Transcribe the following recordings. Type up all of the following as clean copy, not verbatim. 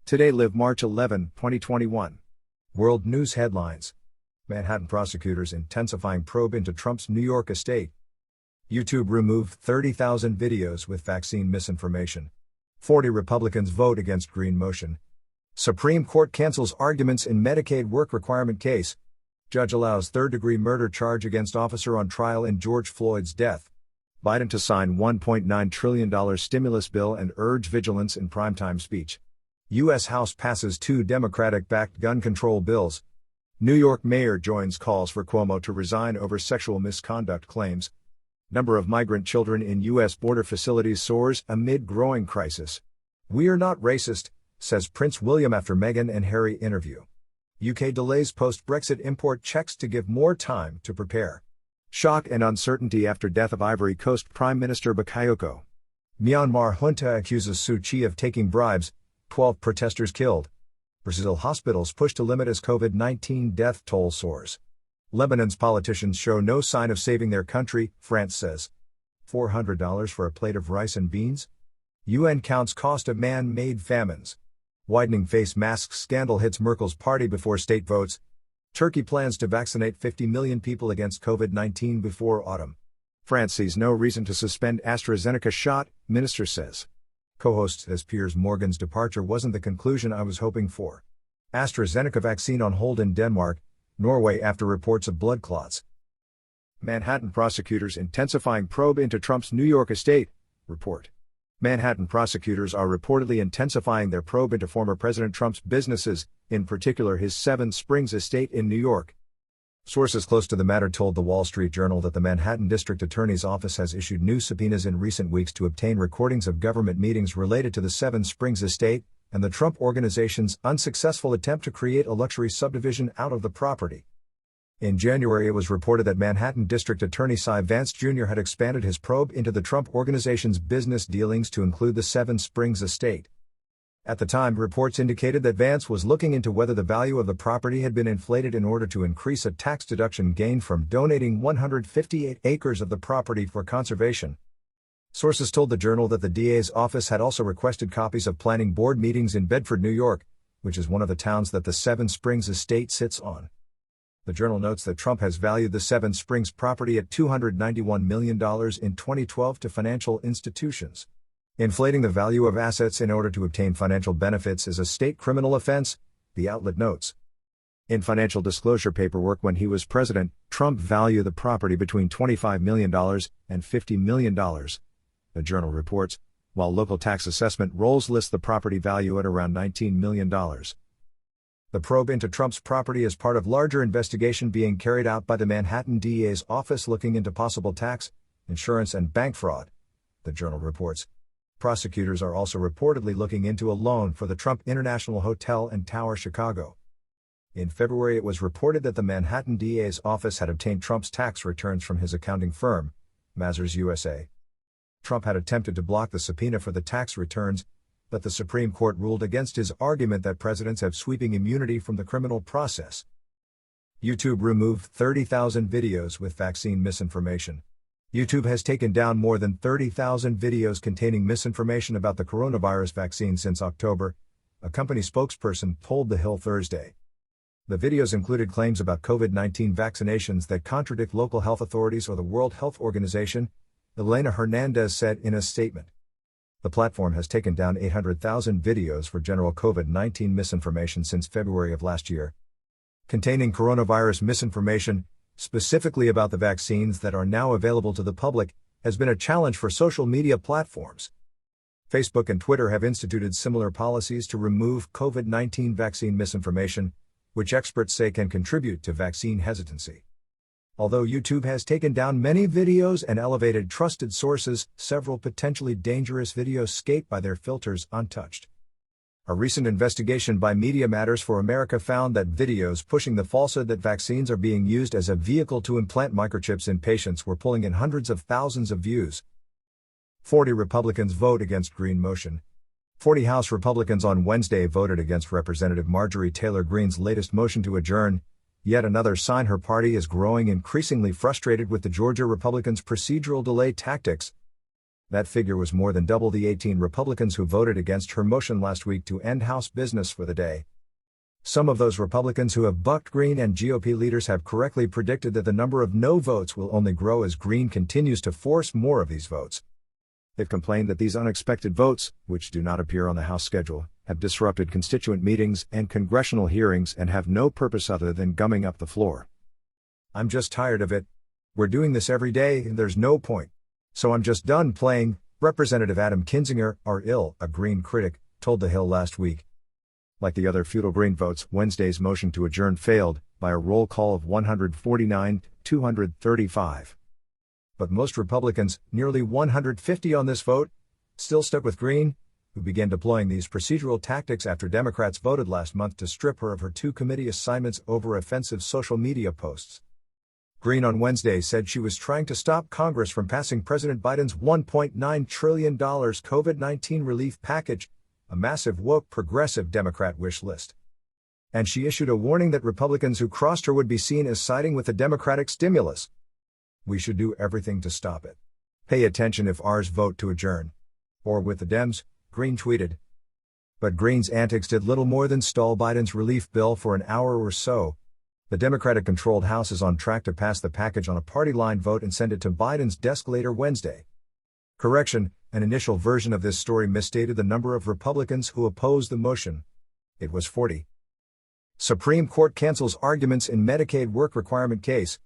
Today live March 11, 2021. World News Headlines. Manhattan prosecutors intensifying probe into Trump's New York estate. YouTube removed 30,000 videos with vaccine misinformation. 40 Republicans vote against Greene motion. Supreme Court cancels arguments in Medicaid work requirement case. Judge allows third-degree murder charge against officer on trial in George Floyd's death. Biden to sign $1.9 trillion stimulus bill and urge vigilance in primetime speech. U.S. House passes 2 Democratic-backed gun control bills. New York mayor joins calls for Cuomo to resign over sexual misconduct claims. Number of migrant children in U.S. border facilities soars amid growing crisis. "We're not racist," says Prince William after Meghan and Harry interview. UK delays post-Brexit import checks to give more time to prepare. Shock and uncertainty after death of Ivory Coast Prime Minister Bakayoko. Myanmar junta accuses Suu Kyi of taking bribes. 12 protesters killed. Brazil hospitals push to limit as COVID-19 death toll soars. Lebanon's politicians show no sign of saving their country, France says. $400 for a plate of rice and beans? UN counts cost of man-made famines. Widening face masks scandal hits Merkel's party before state votes. Turkey plans to vaccinate 50 million people against COVID-19 before autumn. France sees no reason to suspend AstraZeneca shot, minister says. Co-host says Piers Morgan's departure wasn't the conclusion I was hoping for. AstraZeneca vaccine on hold in Denmark, Norway after reports of blood clots. Manhattan prosecutors intensifying probe into Trump's New York estate, report. Manhattan prosecutors are reportedly intensifying their probe into former President Trump's businesses, in particular his Seven Springs estate in New York. Sources close to the matter told the Wall Street Journal that the Manhattan District Attorney's Office has issued new subpoenas in recent weeks to obtain recordings of government meetings related to the Seven Springs estate and the Trump Organization's unsuccessful attempt to create a luxury subdivision out of the property. In January, it was reported that Manhattan District Attorney Cy Vance Jr. had expanded his probe into the Trump Organization's business dealings to include the Seven Springs estate. At the time, reports indicated that Vance was looking into whether the value of the property had been inflated in order to increase a tax deduction gained from donating 158 acres of the property for conservation. Sources told the Journal that the DA's office had also requested copies of planning board meetings in Bedford, New York, which is one of the towns that the Seven Springs estate sits on. The Journal notes that Trump has valued the Seven Springs property at $291 million in 2012 to financial institutions. Inflating the value of assets in order to obtain financial benefits is a state criminal offense, the outlet notes. In financial disclosure paperwork when he was president, Trump valued the property between $25 million and $50 million. The Journal reports, while local tax assessment rolls list the property value at around $19 million. The probe into Trump's property is part of larger investigation being carried out by the Manhattan DA's office looking into possible tax, insurance and bank fraud, the Journal reports. Prosecutors are also reportedly looking into a loan for the Trump International Hotel and Tower Chicago. In February, it was reported that the Manhattan DA's office had obtained Trump's tax returns from his accounting firm, Mazars USA. Trump had attempted to block the subpoena for the tax returns, but the Supreme Court ruled against his argument that presidents have sweeping immunity from the criminal process. YouTube removed 30,000 videos with vaccine misinformation. YouTube has taken down more than 30,000 videos containing misinformation about the coronavirus vaccine since October, a company spokesperson told The Hill Thursday. The videos included claims about COVID-19 vaccinations that contradict local health authorities or the World Health Organization, Elena Hernandez said in a statement. The platform has taken down 800,000 videos for general COVID-19 misinformation since February of last year. Containing coronavirus misinformation, specifically about the vaccines that are now available to the public, has been a challenge for social media platforms. Facebook and Twitter have instituted similar policies to remove COVID-19 vaccine misinformation, which experts say can contribute to vaccine hesitancy. Although YouTube has taken down many videos and elevated trusted sources, several potentially dangerous videos skate by their filters untouched. A recent investigation by Media Matters for America found that videos pushing the falsehood that vaccines are being used as a vehicle to implant microchips in patients were pulling in hundreds of thousands of views. 40 Republicans vote against Greene motion. 40 House Republicans on Wednesday voted against Representative Marjorie Taylor Greene's latest motion to adjourn, yet another sign her party is growing increasingly frustrated with the Georgia Republicans' procedural delay tactics. That figure was more than double the 18 Republicans who voted against her motion last week to end House business for the day. Some of those Republicans who have bucked Greene and GOP leaders have correctly predicted that the number of no votes will only grow as Greene continues to force more of these votes. They've complained that these unexpected votes, which do not appear on the House schedule, have disrupted constituent meetings and congressional hearings and have no purpose other than gumming up the floor. "I'm just tired of it. We're doing this every day and there's no point. So I'm just done playing," Representative Adam Kinzinger, a Greene critic, told The Hill last week. Like the other futile Greene votes, Wednesday's motion to adjourn failed, by a roll call of 149-235. But most Republicans, nearly 150 on this vote, still stuck with Greene, who began deploying these procedural tactics after Democrats voted last month to strip her of her 2 committee assignments over offensive social media posts. Greene on Wednesday said she was trying to stop Congress from passing President Biden's $1.9 trillion COVID-19 relief package, a massive woke progressive Democrat wish list. And she issued a warning that Republicans who crossed her would be seen as siding with the Democratic stimulus. "We should do everything to stop it. Pay attention if ours vote to adjourn. Or with the Dems," Greene tweeted. But Greene's antics did little more than stall Biden's relief bill for an hour or so. The Democratic-controlled House is on track to pass the package on a party-line vote and send it to Biden's desk later Wednesday. Correction, an initial version of this story misstated the number of Republicans who opposed the motion. It was 40. Supreme Court cancels arguments in Medicaid work requirement case.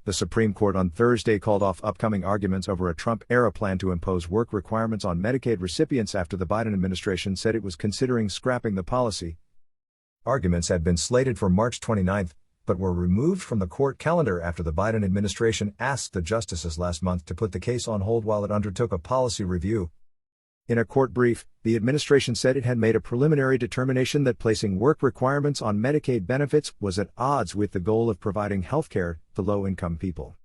The Supreme Court on Thursday called off upcoming arguments over a Trump-era plan to impose work requirements on Medicaid recipients after the Biden administration said it was considering scrapping the policy. Arguments had been slated for March 29, but were removed from the court calendar after the Biden administration asked the justices last month to put the case on hold while it undertook a policy review. In a court brief, the administration said it had made a preliminary determination that placing work requirements on Medicaid benefits was at odds with the goal of providing health care to low-income people.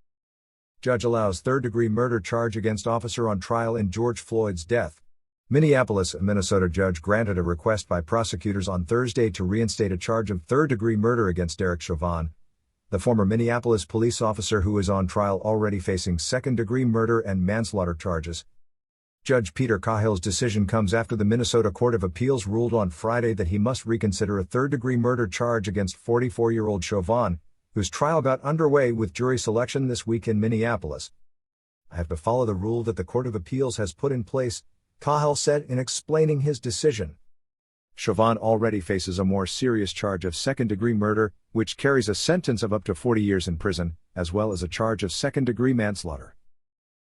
Judge allows third-degree murder charge against officer on trial in George Floyd's death. Minneapolis, a Minnesota judge granted a request by prosecutors on Thursday to reinstate a charge of third-degree murder against Derek Chavon, the former Minneapolis police officer who is on trial already facing second-degree murder and manslaughter charges. Judge Peter Cahill's decision comes after the Minnesota Court of Appeals ruled on Friday that he must reconsider a third-degree murder charge against 44-year-old Chavon, whose trial got underway with jury selection this week in Minneapolis. "I have to follow the rule that the Court of Appeals has put in place," Cahill said in explaining his decision. Chavon already faces a more serious charge of second-degree murder, which carries a sentence of up to 40 years in prison, as well as a charge of second-degree manslaughter.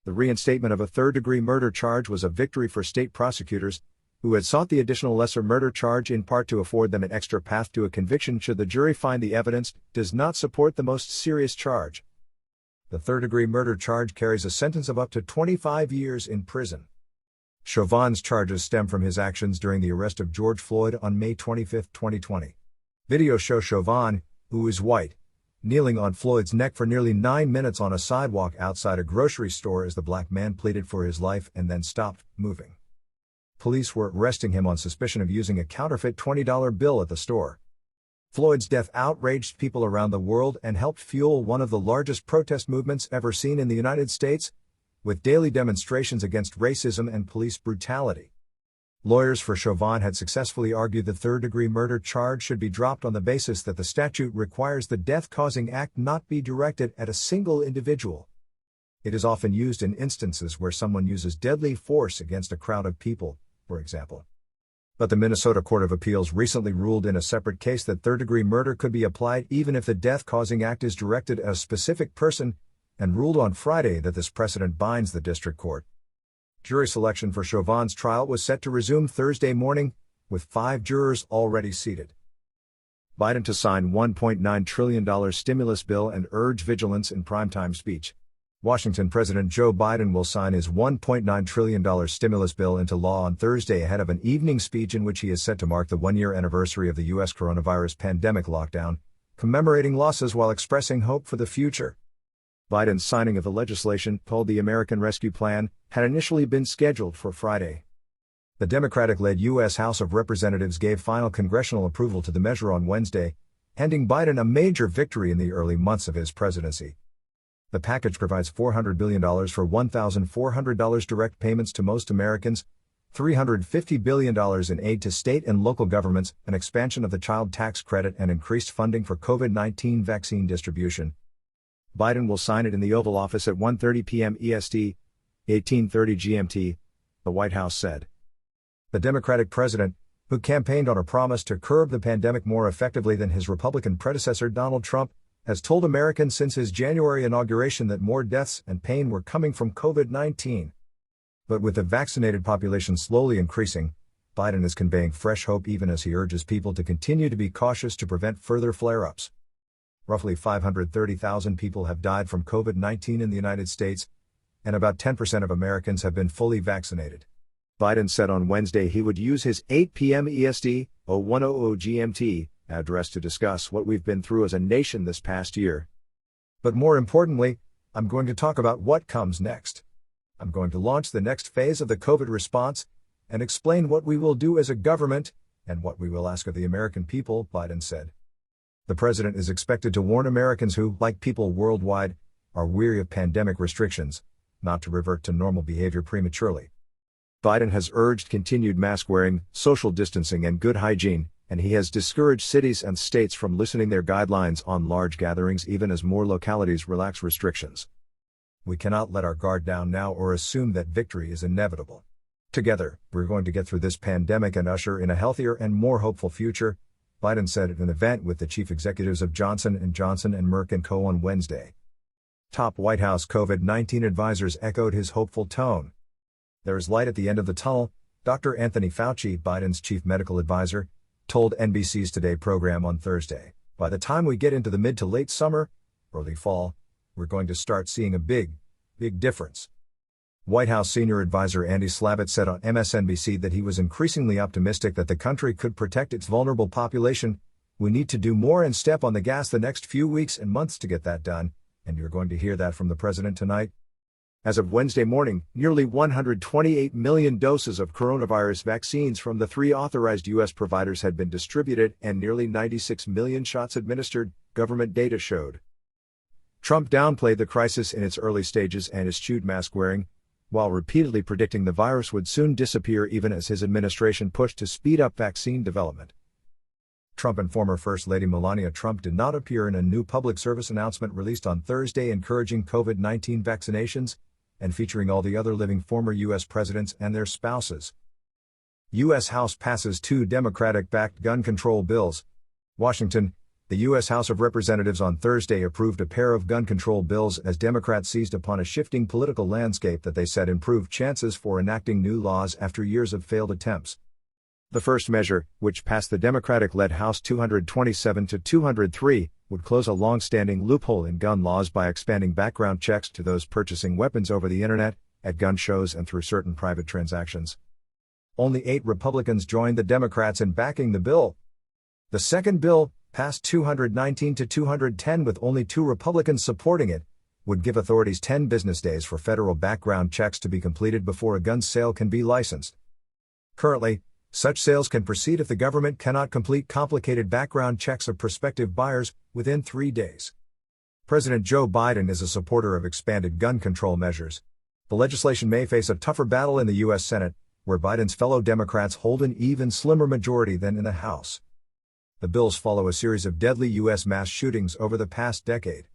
The reinstatement of a third-degree murder charge was a victory for state prosecutors, who had sought the additional lesser murder charge in part to afford them an extra path to a conviction should the jury find the evidence does not support the most serious charge. The third-degree murder charge carries a sentence of up to 25 years in prison. Chavon's charges stem from his actions during the arrest of George Floyd on May 25, 2020. Videos show Chavon, who is white, kneeling on Floyd's neck for nearly 9 minutes on a sidewalk outside a grocery store as the black man pleaded for his life and then stopped moving. Police were arresting him on suspicion of using a counterfeit $20 bill at the store. Floyd's death outraged people around the world and helped fuel one of the largest protest movements ever seen in the United States, with daily demonstrations against racism and police brutality. Lawyers for Chavon had successfully argued the third-degree murder charge should be dropped on the basis that the statute requires the death-causing act not be directed at a single individual. It is often used in instances where someone uses deadly force against a crowd of people, for example. But the Minnesota Court of Appeals recently ruled in a separate case that third-degree murder could be applied even if the death-causing act is directed at a specific person, and ruled on Friday that this precedent binds the district court. Jury selection for Chavon's trial was set to resume Thursday morning, with 5 jurors already seated. Biden to sign $1.9 trillion stimulus bill and urge vigilance in primetime speech. Washington President Joe Biden will sign his $1.9 trillion stimulus bill into law on Thursday ahead of an evening speech in which he is set to mark the one-year anniversary of the U.S. coronavirus pandemic lockdown, commemorating losses while expressing hope for the future. Biden's signing of the legislation, called the American Rescue Plan, had initially been scheduled for Friday. The Democratic-led U.S. House of Representatives gave final congressional approval to the measure on Wednesday, handing Biden a major victory in the early months of his presidency. The package provides $400 billion for $1,400 direct payments to most Americans, $350 billion in aid to state and local governments, an expansion of the child tax credit, and increased funding for COVID-19 vaccine distribution. Biden will sign it in the Oval Office at 1:30 p.m. EST, 18:30 GMT, the White House said. The Democratic president, who campaigned on a promise to curb the pandemic more effectively than his Republican predecessor Donald Trump, has told Americans since his January inauguration that more deaths and pain were coming from COVID-19. But with the vaccinated population slowly increasing, Biden is conveying fresh hope even as he urges people to continue to be cautious to prevent further flare-ups. Roughly 530,000 people have died from COVID-19 in the United States, and about 10% of Americans have been fully vaccinated. Biden said on Wednesday he would use his 8 p.m. EST, 0100 GMT, address to discuss what we've been through as a nation this past year. But more importantly, I'm going to talk about what comes next. I'm going to launch the next phase of the COVID response and explain what we will do as a government and what we will ask of the American people, Biden said. The president is expected to warn Americans who, like people worldwide, are weary of pandemic restrictions, not to revert to normal behavior prematurely. Biden has urged continued mask wearing, social distancing, and good hygiene, and he has discouraged cities and states from loosening their guidelines on large gatherings even as more localities relax restrictions. We cannot let our guard down now or assume that victory is inevitable. Together, we're going to get through this pandemic and usher in a healthier and more hopeful future, Biden said at an event with the chief executives of Johnson & Johnson and Merck & Co. on Wednesday. Top White House COVID-19 advisors echoed his hopeful tone. There is light at the end of the tunnel, Dr. Anthony Fauci, Biden's chief medical advisor, told NBC's Today program on Thursday. By the time we get into the mid to late summer, early fall, we're going to start seeing a big difference. White House senior advisor Andy Slavitt said on MSNBC that he was increasingly optimistic that the country could protect its vulnerable population. We need to do more and step on the gas the next few weeks and months to get that done, and you're going to hear that from the president tonight. As of Wednesday morning, nearly 128 million doses of coronavirus vaccines from the 3 authorized U.S. providers had been distributed and nearly 96 million shots administered, government data showed. Trump downplayed the crisis in its early stages and eschewed mask wearing, while repeatedly predicting the virus would soon disappear even as his administration pushed to speed up vaccine development. Trump and former First Lady Melania Trump did not appear in a new public service announcement released on Thursday encouraging COVID-19 vaccinations and featuring all the other living former U.S. presidents and their spouses. U.S. House passes 2 Democratic-backed gun control bills. Washington. The U.S. House of Representatives on Thursday approved a pair of gun control bills as Democrats seized upon a shifting political landscape that they said improved chances for enacting new laws after years of failed attempts. The first measure, which passed the Democratic-led House 227-203, would close a long-standing loophole in gun laws by expanding background checks to those purchasing weapons over the internet, at gun shows and through certain private transactions. Only 8 Republicans joined the Democrats in backing the bill. The second bill, passed 219-210 with only 2 Republicans supporting it, would give authorities 10 business days for federal background checks to be completed before a gun sale can be licensed. Currently, such sales can proceed if the government cannot complete complicated background checks of prospective buyers within 3 days. President Joe Biden is a supporter of expanded gun control measures. The legislation may face a tougher battle in the U.S. Senate, where Biden's fellow Democrats hold an even slimmer majority than in the House. The bills follow a series of deadly U.S. mass shootings over the past decade.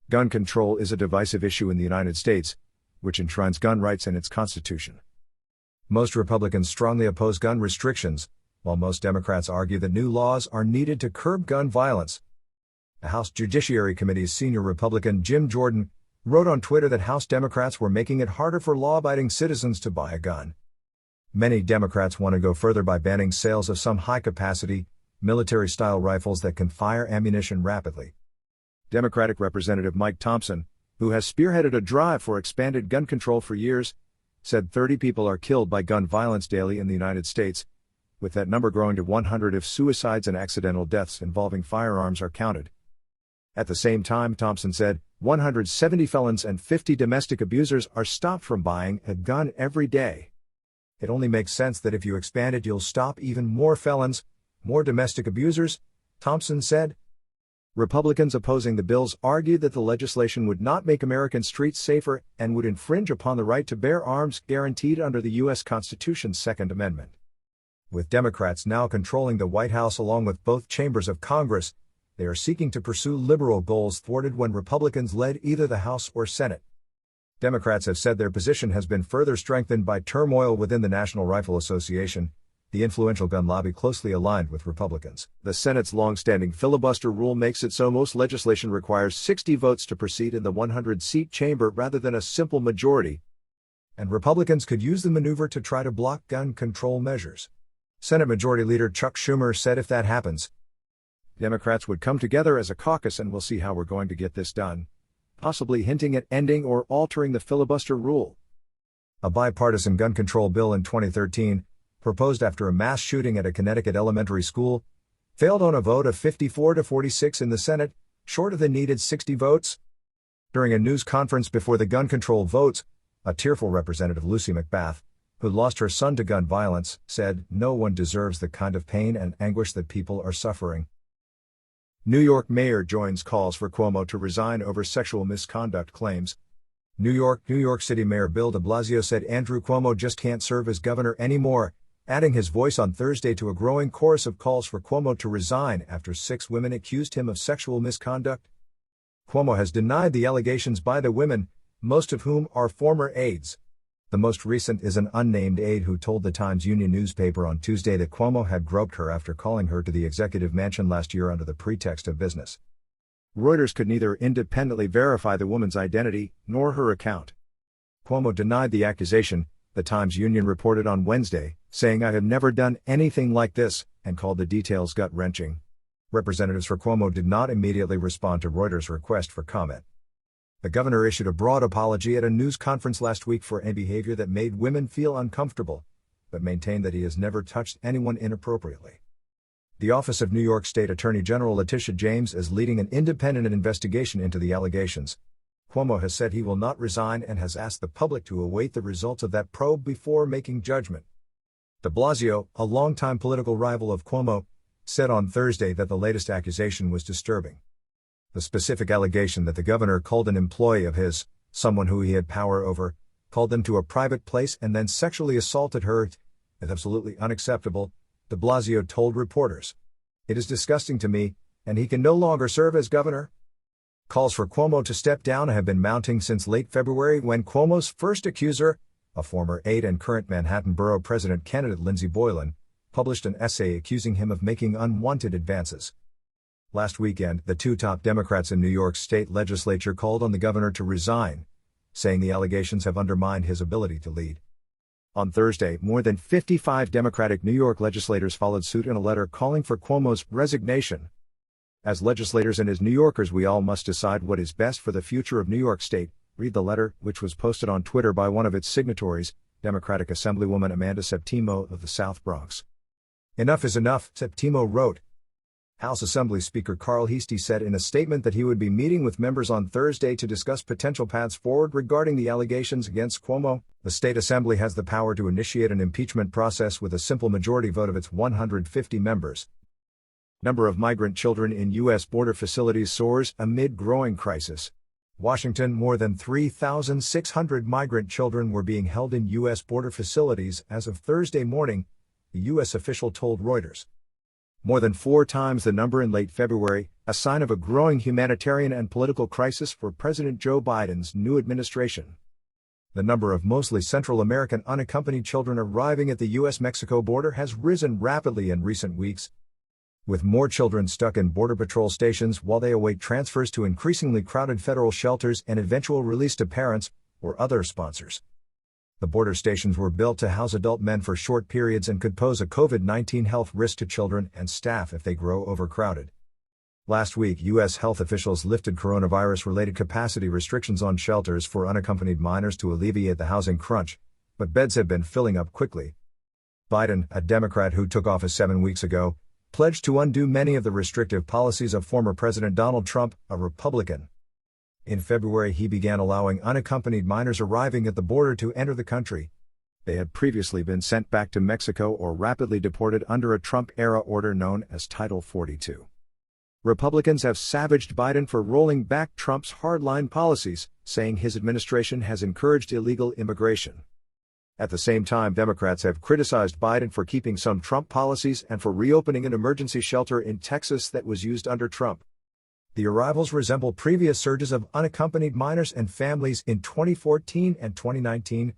Gun control is a divisive issue in the United States, which enshrines gun rights in its Constitution. Most Republicans strongly oppose gun restrictions, while most Democrats argue that new laws are needed to curb gun violence. The House Judiciary Committee's senior Republican Jim Jordan wrote on Twitter that House Democrats were making it harder for law-abiding citizens to buy a gun. Many Democrats want to go further by banning sales of some high-capacity, military-style rifles that can fire ammunition rapidly. Democratic Representative Mike Thompson, who has spearheaded a drive for expanded gun control for years, said 30 people are killed by gun violence daily in the United States, with that number growing to 100 if suicides and accidental deaths involving firearms are counted. At the same time, Thompson said, 170 felons and 50 domestic abusers are stopped from buying a gun every day. It only makes sense that if you expand it, you'll stop even more felons, more domestic abusers, Thompson said. Republicans opposing the bills argued that the legislation would not make American streets safer and would infringe upon the right to bear arms guaranteed under the U.S. Constitution's Second Amendment. With Democrats now controlling the White House along with both chambers of Congress, they are seeking to pursue liberal goals thwarted when Republicans led either the House or Senate. Democrats have said their position has been further strengthened by turmoil within the National Rifle Association, the influential gun lobby closely aligned with Republicans. The Senate's long-standing filibuster rule makes it so most legislation requires 60 votes to proceed in the 100-seat chamber rather than a simple majority, and Republicans could use the maneuver to try to block gun control measures. Senate Majority Leader Chuck Schumer said if that happens, Democrats would come together as a caucus and we'll see how we're going to get this done, possibly hinting at ending or altering the filibuster rule. A bipartisan gun control bill in 2013, proposed after a mass shooting at a Connecticut elementary school, failed on a vote of 54 to 46 in the Senate, short of the needed 60 votes. During a news conference before the gun control votes, a tearful Representative Lucy McBath, who lost her son to gun violence, said, "No one deserves the kind of pain and anguish that people are suffering." New York mayor joins calls for Cuomo to resign over sexual misconduct claims. New York City Mayor Bill de Blasio said Andrew Cuomo just can't serve as governor anymore, adding his voice on Thursday to a growing chorus of calls for Cuomo to resign after 6 women accused him of sexual misconduct. Cuomo has denied the allegations by the women, most of whom are former aides. The most recent is an unnamed aide who told the Times-Union newspaper on Tuesday that Cuomo had groped her after calling her to the executive mansion last year under the pretext of business. Reuters could neither independently verify the woman's identity nor her account. Cuomo denied the accusation, the Times-Union reported on Wednesday, saying "I have never done anything like this," and called the details gut-wrenching. Representatives for Cuomo did not immediately respond to Reuters' request for comment. The governor issued a broad apology at a news conference last week for a behavior that made women feel uncomfortable, but maintained that he has never touched anyone inappropriately. The Office of New York State Attorney General Letitia James is leading an independent investigation into the allegations. Cuomo has said he will not resign and has asked the public to await the results of that probe before making judgment. De Blasio, a longtime political rival of Cuomo, said on Thursday that the latest accusation was disturbing. The specific allegation that the governor called an employee of his, someone who he had power over, called them to a private place and then sexually assaulted her, is absolutely unacceptable, de Blasio told reporters. "It is disgusting to me, and he can no longer serve as governor." Calls for Cuomo to step down have been mounting since late February when Cuomo's first accuser, a former aide and current Manhattan Borough President candidate Lindsey Boylan, published an essay accusing him of making unwanted advances. Last weekend, the 2 top Democrats in New York State legislature called on the governor to resign, saying the allegations have undermined his ability to lead. On Thursday, more than 55 Democratic New York legislators followed suit in a letter calling for Cuomo's resignation. "As legislators and as New Yorkers, we all must decide what is best for the future of New York State," read the letter, which was posted on Twitter by one of its signatories, Democratic Assemblywoman Amanda Septimo of the South Bronx. "Enough is enough," Septimo wrote. House Assembly Speaker Carl Heastie said in a statement that he would be meeting with members on Thursday to discuss potential paths forward regarding the allegations against Cuomo. The state assembly has the power to initiate an impeachment process with a simple majority vote of its 150 members. Number of migrant children in U.S. border facilities soars amid growing crisis. Washington, more than 3,600 migrant children were being held in U.S. border facilities as of Thursday morning, the U.S. official told Reuters. More than 4 times the number in late February, a sign of a growing humanitarian and political crisis for President Joe Biden's new administration. The number of mostly Central American unaccompanied children arriving at the U.S.-Mexico border has risen rapidly in recent weeks, with more children stuck in Border Patrol stations while they await transfers to increasingly crowded federal shelters and eventual release to parents or other sponsors. The border stations were built to house adult men for short periods and could pose a COVID-19 health risk to children and staff if they grow overcrowded. Last week, U.S. health officials lifted coronavirus-related capacity restrictions on shelters for unaccompanied minors to alleviate the housing crunch, but beds have been filling up quickly. Biden, a Democrat who took office 7 weeks ago, pledged to undo many of the restrictive policies of former President Donald Trump, a Republican. In February, he began allowing unaccompanied minors arriving at the border to enter the country. They had previously been sent back to Mexico or rapidly deported under a Trump-era order known as Title 42. Republicans have savaged Biden for rolling back Trump's hardline policies, saying his administration has encouraged illegal immigration. At the same time, Democrats have criticized Biden for keeping some Trump policies and for reopening an emergency shelter in Texas that was used under Trump. The arrivals resemble previous surges of unaccompanied minors and families in 2014 and 2019,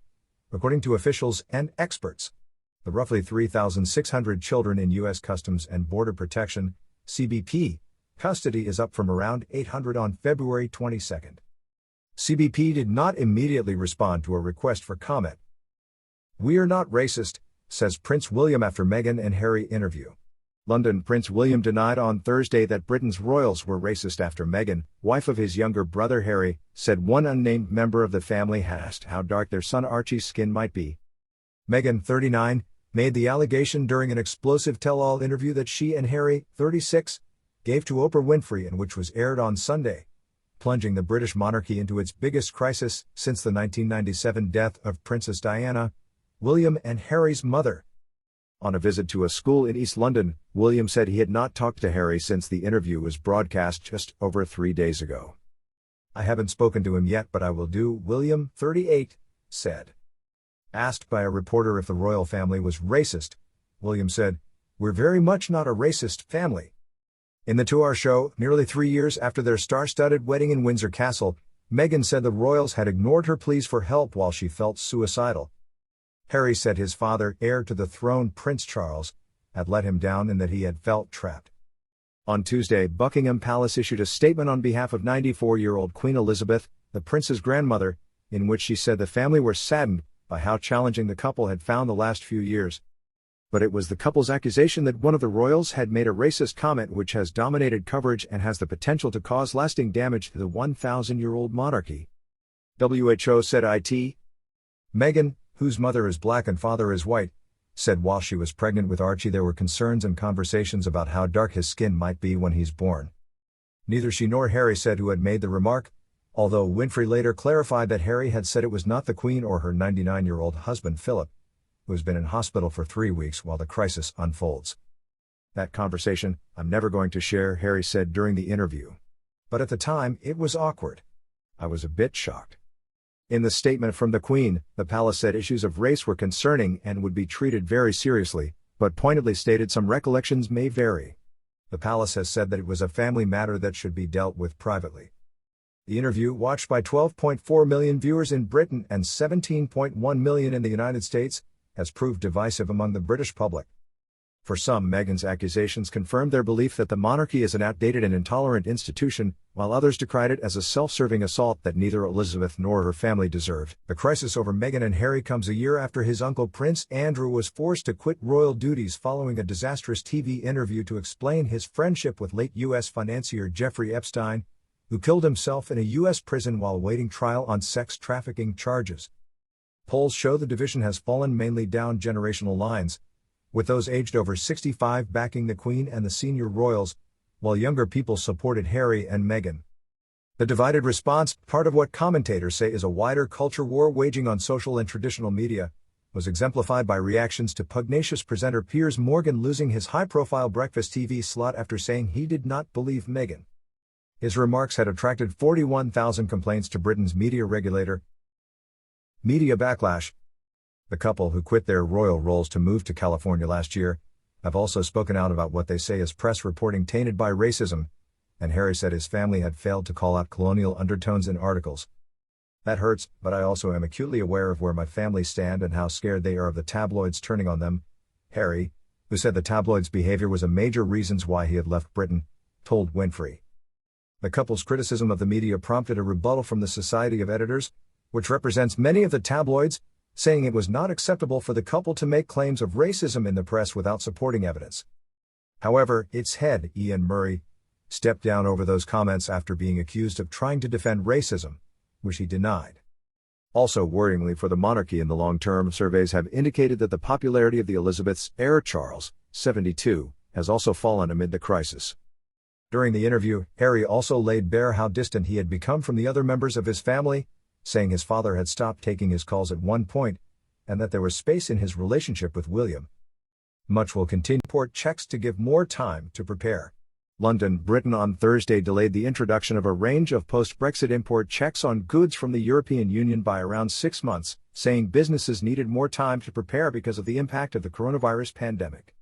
according to officials and experts. The roughly 3,600 children in U.S. Customs and Border Protection (CBP) custody is up from around 800 on February 22. CBP did not immediately respond to a request for comment. "We are not racist," says Prince William after Meghan and Harry interview. London. Prince William denied on Thursday that Britain's royals were racist after Meghan, wife of his younger brother Harry, said one unnamed member of the family had asked how dark their son Archie's skin might be. Meghan, 39, made the allegation during an explosive tell-all interview that she and Harry, 36, gave to Oprah Winfrey and which was aired on Sunday, plunging the British monarchy into its biggest crisis since the 1997 death of Princess Diana, William and Harry's mother. On a visit to a school in East London, William said he had not talked to Harry since the interview was broadcast just over 3 days ago. "I haven't spoken to him yet, but I will do," William, 38, said. Asked by a reporter if the royal family was racist, William said, "We're very much not a racist family." In the 2-hour show, nearly 3 years after their star-studded wedding in Windsor Castle, Meghan said the royals had ignored her pleas for help while she felt suicidal. Harry said his father, heir to the throne Prince Charles, had let him down and that he had felt trapped. On Tuesday, Buckingham Palace issued a statement on behalf of 94-year-old Queen Elizabeth, the prince's grandmother, in which she said the family were saddened by how challenging the couple had found the last few years. But it was the couple's accusation that one of the royals had made a racist comment which has dominated coverage and has the potential to cause lasting damage to the 1,000-year-old monarchy. WHO said it. Meghan, whose mother is black and father is white, said while she was pregnant with Archie there were concerns and conversations about how dark his skin might be when he's born. Neither she nor Harry said who had made the remark, although Winfrey later clarified that Harry had said it was not the Queen or her 99-year-old husband Philip, who has been in hospital for 3 weeks while the crisis unfolds. "That conversation, I'm never going to share," Harry said during the interview. "But at the time, it was awkward. I was a bit shocked." In the statement from the Queen, the palace said issues of race were concerning and would be treated very seriously, but pointedly stated some recollections may vary. The palace has said that it was a family matter that should be dealt with privately. The interview, watched by 12.4 million viewers in Britain and 17.1 million in the United States, has proved divisive among the British public. For some, Meghan's accusations confirmed their belief that the monarchy is an outdated and intolerant institution, while others decried it as a self-serving assault that neither Elizabeth nor her family deserved. The crisis over Meghan and Harry comes a year after his uncle Prince Andrew was forced to quit royal duties following a disastrous TV interview to explain his friendship with late U.S. financier Jeffrey Epstein, who killed himself in a U.S. prison while awaiting trial on sex trafficking charges. Polls show the division has fallen mainly down generational lines, with those aged over 65 backing the Queen and the senior royals, while younger people supported Harry and Meghan. The divided response, part of what commentators say is a wider culture war waging on social and traditional media, was exemplified by reactions to pugnacious presenter Piers Morgan losing his high-profile breakfast TV slot after saying he did not believe Meghan. His remarks had attracted 41,000 complaints to Britain's media regulator. Media backlash. The couple who quit their royal roles to move to California last year have also spoken out about what they say is press reporting tainted by racism, and Harry said his family had failed to call out colonial undertones in articles. "That hurts, but I also am acutely aware of where my family stand and how scared they are of the tabloids turning on them," Harry, who said the tabloids' behavior was a major reason why he had left Britain, told Winfrey. The couple's criticism of the media prompted a rebuttal from the Society of Editors, which represents many of the tabloids, saying it was not acceptable for the couple to make claims of racism in the press without supporting evidence. However, its head, Ian Murray, stepped down over those comments after being accused of trying to defend racism, which he denied. Also worryingly for the monarchy in the long term, surveys have indicated that the popularity of the Elizabeth's heir Charles, 72, has also fallen amid the crisis. During the interview, Harry also laid bare how distant he had become from the other members of his family, saying his father had stopped taking his calls at one point, and that there was space in his relationship with William. Much will continue. Report checks to give more time to prepare. London, Britain on Thursday delayed the introduction of a range of post-Brexit import checks on goods from the European Union by around 6 months, saying businesses needed more time to prepare because of the impact of the coronavirus pandemic.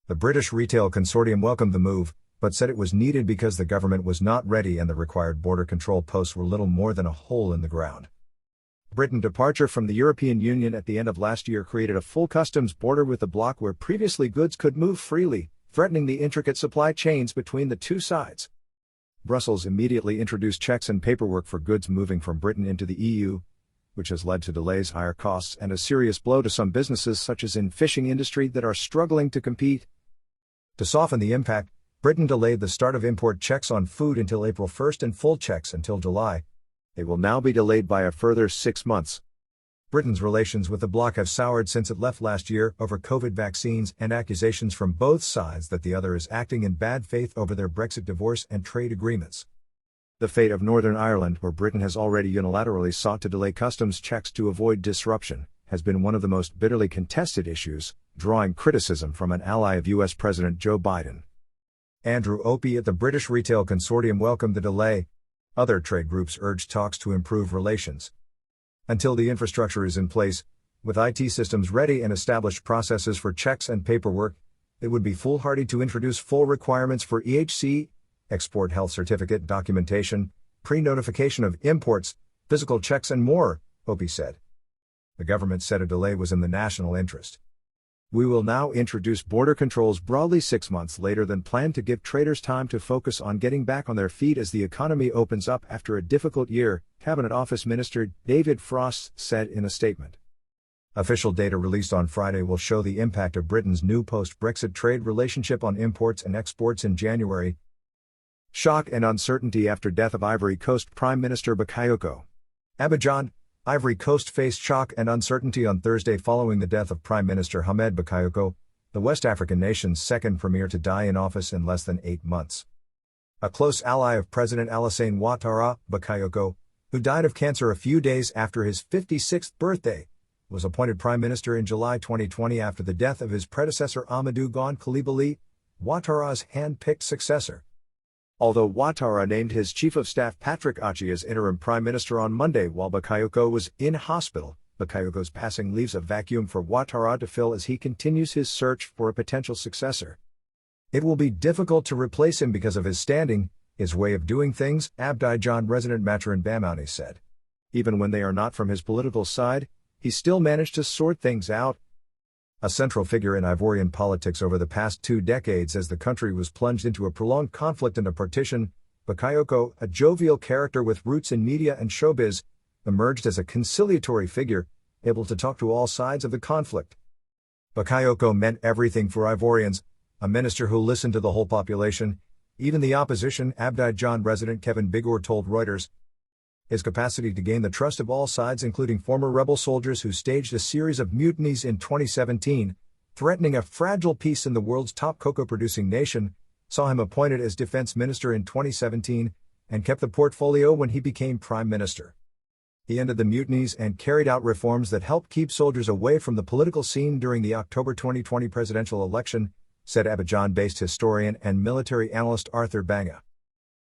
The British Retail Consortium welcomed the move, but said it was needed because the government was not ready and the required border control posts were little more than a hole in the ground. Britain's departure from the European Union at the end of last year created a full customs border with the bloc where previously goods could move freely, threatening the intricate supply chains between the two sides. Brussels immediately introduced checks and paperwork for goods moving from Britain into the EU, which has led to delays, higher costs, and a serious blow to some businesses such as in fishing industry that are struggling to compete. To soften the impact, Britain delayed the start of import checks on food until April 1st and full checks until July. They will now be delayed by a further 6 months. Britain's relations with the bloc have soured since it left last year over COVID vaccines and accusations from both sides that the other is acting in bad faith over their Brexit divorce and trade agreements. The fate of Northern Ireland, where Britain has already unilaterally sought to delay customs checks to avoid disruption, has been one of the most bitterly contested issues, drawing criticism from an ally of U.S. President Joe Biden. Andrew Opie at the British Retail Consortium welcomed the delay. Other trade groups urged talks to improve relations. Until the infrastructure is in place, with IT systems ready and established processes for checks and paperwork, it would be foolhardy to introduce full requirements for EHC, export health certificate documentation, pre-notification of imports, physical checks and more, Opie said. The government said a delay was in the national interest. We will now introduce border controls broadly 6 months later than planned to give traders time to focus on getting back on their feet as the economy opens up after a difficult year, Cabinet Office Minister David Frost said in a statement. Official data released on Friday will show the impact of Britain's new post-Brexit trade relationship on imports and exports in January. Shock and uncertainty after death of Ivory Coast Prime Minister Bakayoko. Abidjan, Ivory Coast faced shock and uncertainty on Thursday following the death of Prime Minister Hamed Bakayoko, the West African nation's second premier to die in office in less than 8 months. A close ally of President Alassane Ouattara, Bakayoko, who died of cancer a few days after his 56th birthday, was appointed prime minister in July 2020 after the death of his predecessor Amadou Gon Coulibaly, Ouattara's hand-picked successor. Although Ouattara named his chief of staff Patrick Achi as interim prime minister on Monday while Bakayoko was in hospital, Bakayoko's passing leaves a vacuum for Ouattara to fill as he continues his search for a potential successor. It will be difficult to replace him because of his standing, his way of doing things, Abidjan resident Mathurin Bamouni said. Even when they are not from his political side, he still managed to sort things out. A central figure in Ivorian politics over the past 2 decades as the country was plunged into a prolonged conflict and a partition, Bakayoko, a jovial character with roots in media and showbiz, emerged as a conciliatory figure, able to talk to all sides of the conflict. Bakayoko meant everything for Ivorians, a minister who listened to the whole population, even the opposition, Abidjan resident Kevin Bigor told Reuters. His capacity to gain the trust of all sides, including former rebel soldiers who staged a series of mutinies in 2017, threatening a fragile peace in the world's top cocoa-producing nation, saw him appointed as defense minister in 2017, and kept the portfolio when he became prime minister. He ended the mutinies and carried out reforms that helped keep soldiers away from the political scene during the October 2020 presidential election, said Abidjan-based historian and military analyst Arthur Banga.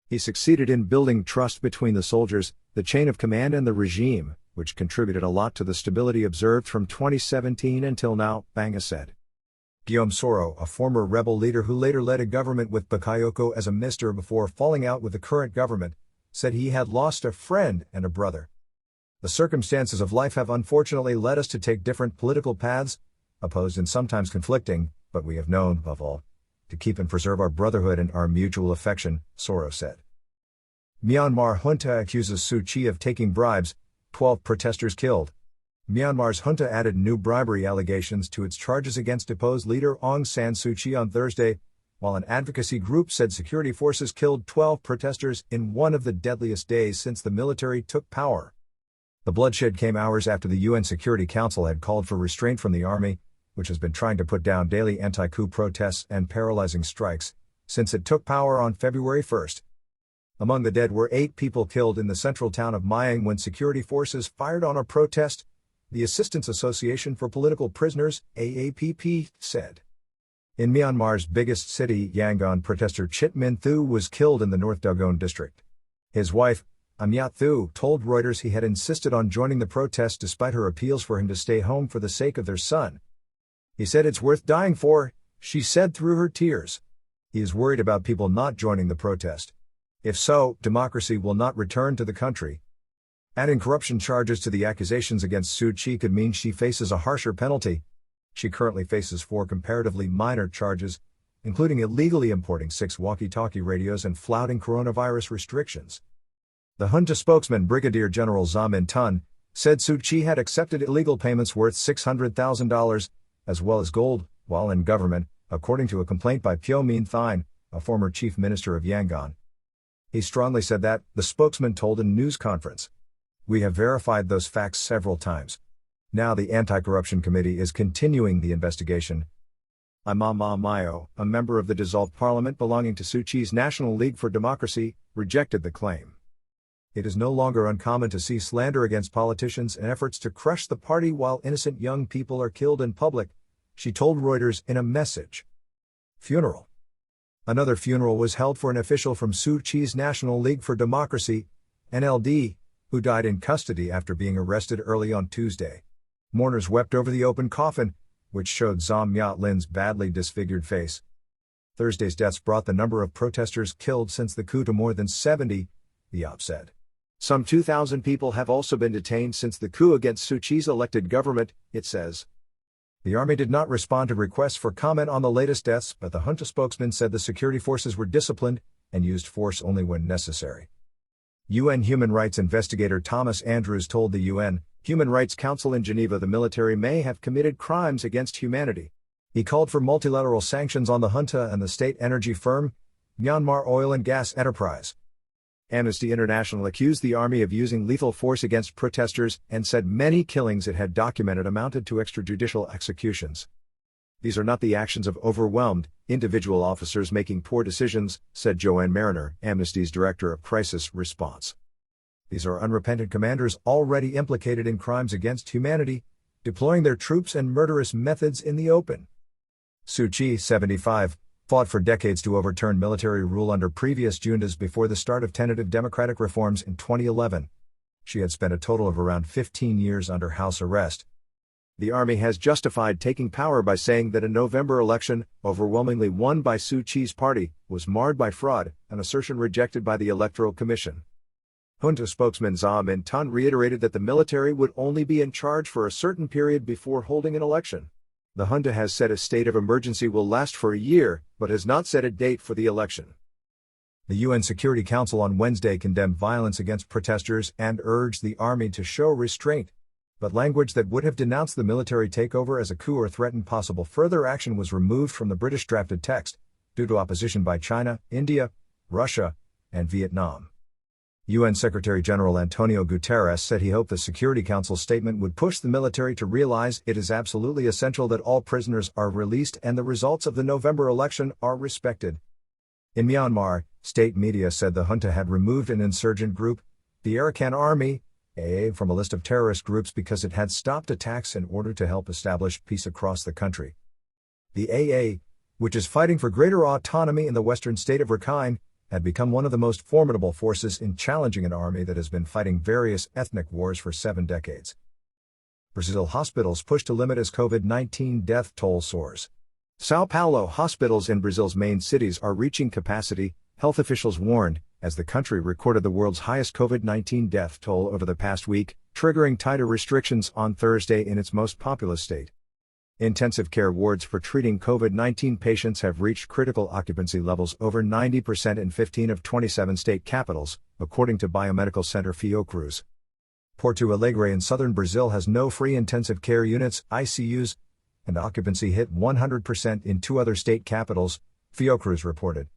He succeeded in building trust between the soldiers, the chain of command and the regime, which contributed a lot to the stability observed from 2017 until now, Banga said. Guillaume Soro, a former rebel leader who later led a government with Bakayoko as a minister before falling out with the current government, said he had lost a friend and a brother. The circumstances of life have unfortunately led us to take different political paths, opposed and sometimes conflicting, but we have known, above all, to keep and preserve our brotherhood and our mutual affection, Soro said. Myanmar junta accuses Suu Kyi of taking bribes, 12 protesters killed. Myanmar's junta added new bribery allegations to its charges against deposed leader Aung San Suu Kyi on Thursday, while an advocacy group said security forces killed 12 protesters in one of the deadliest days since the military took power. The bloodshed came hours after the UN Security Council had called for restraint from the army, which has been trying to put down daily anti-coup protests and paralyzing strikes, since it took power on February 1. Among the dead were 8 people killed in the central town of Myang when security forces fired on a protest, the Assistance Association for Political Prisoners, AAPP, said. In Myanmar's biggest city, Yangon, protester Chit Min Thu was killed in the North Dogon district. His wife, Amyat Thu, told Reuters he had insisted on joining the protest despite her appeals for him to stay home for the sake of their son. He said it's worth dying for, she said through her tears. He is worried about people not joining the protest. If so, democracy will not return to the country. Adding corruption charges to the accusations against Suu Kyi could mean she faces a harsher penalty. She currently faces 4 comparatively minor charges, including illegally importing 6 walkie-talkie radios and flouting coronavirus restrictions. The junta spokesman Brigadier General Za Min Tun said Suu Kyi had accepted illegal payments worth $600,000, as well as gold, while in government, according to a complaint by Phyo Min Thine, a former chief minister of Yangon. He strongly said that, the spokesman told a news conference. We have verified those facts several times. Now the Anti-Corruption Committee is continuing the investigation. Imama Mayo, a member of the dissolved parliament belonging to Suu Kyi's National League for Democracy, rejected the claim. It is no longer uncommon to see slander against politicians and efforts to crush the party while innocent young people are killed in public, she told Reuters in a message. Funeral. Another funeral was held for an official from Suu Kyi's National League for Democracy, NLD, who died in custody after being arrested early on Tuesday. Mourners wept over the open coffin, which showed Zam Myat Lin's badly disfigured face. Thursday's deaths brought the number of protesters killed since the coup to more than 70, the op said. Some 2,000 people have also been detained since the coup against Suu Kyi's elected government, it says. The army did not respond to requests for comment on the latest deaths, but the junta spokesman said the security forces were disciplined and used force only when necessary. UN human rights investigator Thomas Andrews told the UN Human Rights Council in Geneva the military may have committed crimes against humanity. He called for multilateral sanctions on the junta and the state energy firm, Myanmar Oil and Gas Enterprise. Amnesty International accused the army of using lethal force against protesters and said many killings it had documented amounted to extrajudicial executions. These are not the actions of overwhelmed, individual officers making poor decisions, said Joanne Mariner, Amnesty's Director of Crisis Response. These are unrepentant commanders already implicated in crimes against humanity, deploying their troops and murderous methods in the open. Suu Kyi, 75, fought for decades to overturn military rule under previous juntas before the start of tentative democratic reforms in 2011. She had spent a total of around 15 years under house arrest. The army has justified taking power by saying that a November election, overwhelmingly won by Suu Kyi's party, was marred by fraud, an assertion rejected by the Electoral Commission. Junta spokesman Za Min Tun reiterated that the military would only be in charge for a certain period before holding an election. The junta has said a state of emergency will last for a year, but has not set a date for the election. The UN Security Council on Wednesday condemned violence against protesters and urged the army to show restraint. But language that would have denounced the military takeover as a coup or threatened possible further action was removed from the British drafted text, due to opposition by China, India, Russia, and Vietnam. UN Secretary-General Antonio Guterres said he hoped the Security Council statement would push the military to realize it is absolutely essential that all prisoners are released and the results of the November election are respected. In Myanmar, state media said the junta had removed an insurgent group, the Arakan Army, AA, from a list of terrorist groups because it had stopped attacks in order to help establish peace across the country. The AA, which is fighting for greater autonomy in the western state of Rakhine, had become one of the most formidable forces in challenging an army that has been fighting various ethnic wars for 7 decades. Brazil hospitals push to limit as COVID-19 death toll soars. São Paulo hospitals in Brazil's main cities are reaching capacity, health officials warned, as the country recorded the world's highest COVID-19 death toll over the past week, triggering tighter restrictions on Thursday in its most populous state. Intensive care wards for treating COVID-19 patients have reached critical occupancy levels over 90% in 15 of 27 state capitals, according to Biomedical Center Fiocruz. Porto Alegre in southern Brazil has no free intensive care units, ICUs, and occupancy hit 100% in 2 other state capitals, Fiocruz reported.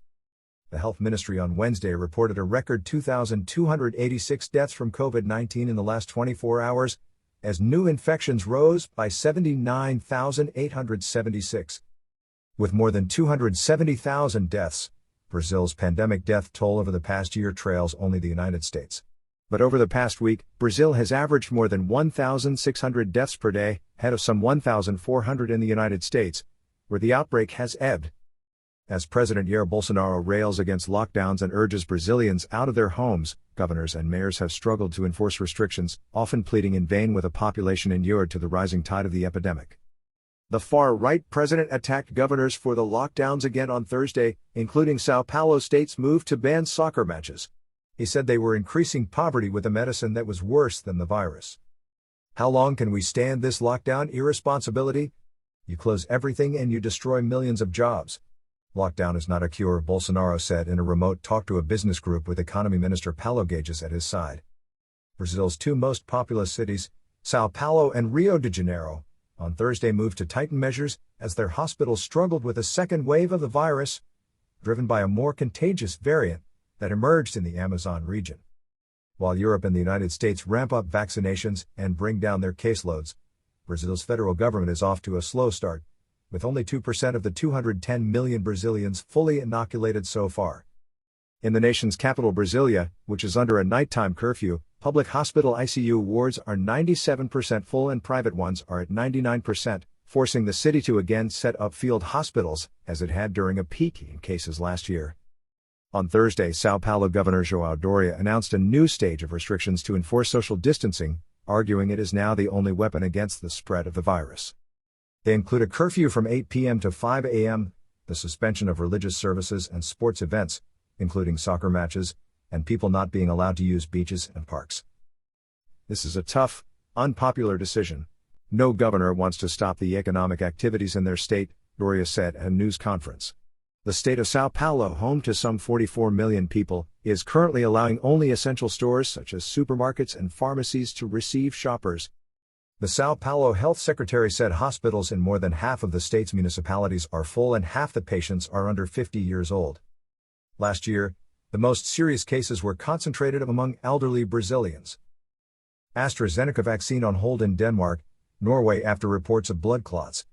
The Health Ministry on Wednesday reported a record 2,286 deaths from COVID-19 in the last 24 hours, as new infections rose by 79,876. With more than 270,000 deaths, Brazil's pandemic death toll over the past year trails only the United States. But over the past week, Brazil has averaged more than 1,600 deaths per day, ahead of some 1,400 in the United States, where the outbreak has ebbed. As President Jair Bolsonaro rails against lockdowns and urges Brazilians out of their homes, governors and mayors have struggled to enforce restrictions, often pleading in vain with a population inured to the rising tide of the epidemic. The far-right president attacked governors for the lockdowns again on Thursday, including Sao Paulo state's move to ban soccer matches. He said they were increasing poverty with a medicine that was worse than the virus. How long can we stand this lockdown irresponsibility? You close everything and you destroy millions of jobs. Lockdown is not a cure, Bolsonaro said in a remote talk to a business group with Economy Minister Paulo Guedes at his side. Brazil's two most populous cities, Sao Paulo and Rio de Janeiro, on Thursday moved to tighten measures as their hospitals struggled with a second wave of the virus, driven by a more contagious variant that emerged in the Amazon region. While Europe and the United States ramp up vaccinations and bring down their caseloads, Brazil's federal government is off to a slow start, with only 2% of the 210 million Brazilians fully inoculated so far. In the nation's capital Brasilia, which is under a nighttime curfew, public hospital ICU wards are 97% full and private ones are at 99%, forcing the city to again set up field hospitals, as it had during a peak in cases last year. On Thursday, Sao Paulo Governor João Doria announced a new stage of restrictions to enforce social distancing, arguing it is now the only weapon against the spread of the virus. They include a curfew from 8 p.m. to 5 a.m., the suspension of religious services and sports events, including soccer matches, and people not being allowed to use beaches and parks. This is a tough, unpopular decision. No governor wants to stop the economic activities in their state, Doria said at a news conference. The state of Sao Paulo, home to some 44 million people, is currently allowing only essential stores such as supermarkets and pharmacies to receive shoppers. The Sao Paulo health secretary said hospitals in more than half of the state's municipalities are full and half the patients are under 50 years old. Last year, the most serious cases were concentrated among elderly Brazilians. AstraZeneca vaccine on hold in Denmark, Norway after reports of blood clots.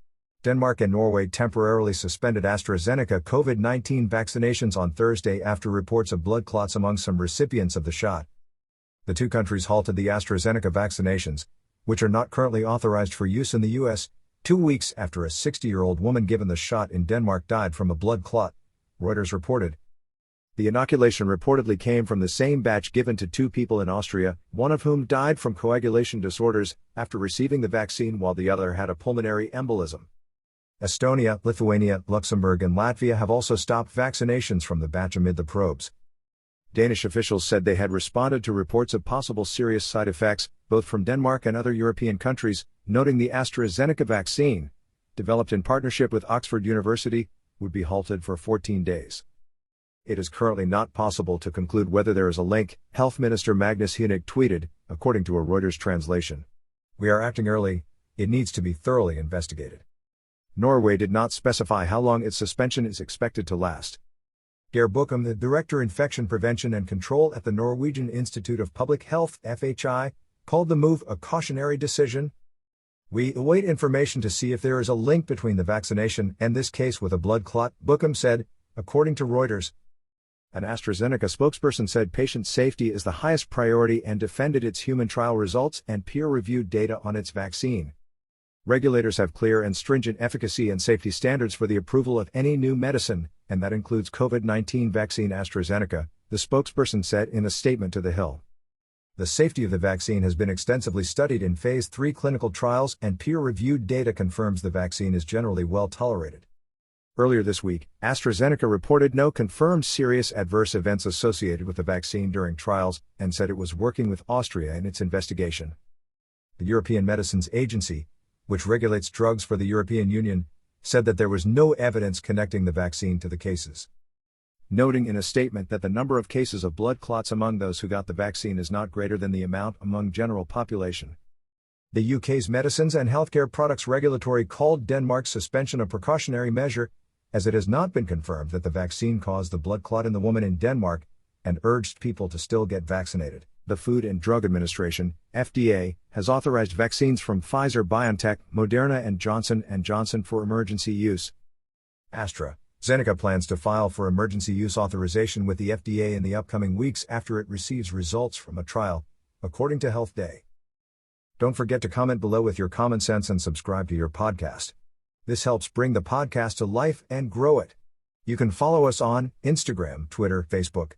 Denmark and Norway temporarily suspended AstraZeneca COVID-19 vaccinations on Thursday after reports of blood clots among some recipients of the shot. The two countries halted the AstraZeneca vaccinations, which are not currently authorized for use in the U.S., 2 weeks after a 60-year-old woman given the shot in Denmark died from a blood clot, Reuters reported. The inoculation reportedly came from the same batch given to two people in Austria, one of whom died from coagulation disorders after receiving the vaccine while the other had a pulmonary embolism. Estonia, Lithuania, Luxembourg and Latvia have also stopped vaccinations from the batch amid the probes. Danish officials said they had responded to reports of possible serious side effects, both from Denmark and other European countries, noting the AstraZeneca vaccine, developed in partnership with Oxford University, would be halted for 14 days. It is currently not possible to conclude whether there is a link, Health Minister Magnus Heunicke tweeted, according to a Reuters translation. We are acting early, it needs to be thoroughly investigated. Norway did not specify how long its suspension is expected to last. Geir Bukum, the Director Infection Prevention and Control at the Norwegian Institute of Public Health (FHI), called the move a cautionary decision. We await information to see if there is a link between the vaccination and this case with a blood clot, Bukum said, according to Reuters. An AstraZeneca spokesperson said patient safety is the highest priority and defended its human trial results and peer-reviewed data on its vaccine. Regulators have clear and stringent efficacy and safety standards for the approval of any new medicine, and that includes COVID-19 vaccine AstraZeneca, the spokesperson said in a statement to The Hill. The safety of the vaccine has been extensively studied in Phase 3 clinical trials and peer-reviewed data confirms the vaccine is generally well tolerated. Earlier this week, AstraZeneca reported no confirmed serious adverse events associated with the vaccine during trials and said it was working with Austria in its investigation. The European Medicines Agency, which regulates drugs for the European Union, said that there was no evidence connecting the vaccine to the cases. Noting in a statement that the number of cases of blood clots among those who got the vaccine is not greater than the amount among general population. The UK's Medicines and Healthcare Products Regulatory called Denmark's suspension a precautionary measure, as it has not been confirmed that the vaccine caused the blood clot in the woman in Denmark, and urged people to still get vaccinated. The Food and Drug Administration, FDA, has authorized vaccines from Pfizer, BioNTech, Moderna and Johnson & Johnson for emergency use. AstraZeneca plans to file for emergency use authorization with the FDA in the upcoming weeks after it receives results from a trial, according to Health Day. Don't forget to comment below with your common sense and subscribe to your podcast. This helps bring the podcast to life and grow it. You can follow us on Instagram, Twitter, Facebook.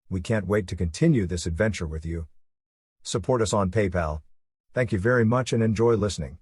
We can't wait to continue this adventure with you. Support us on PayPal. Thank you very much and enjoy listening.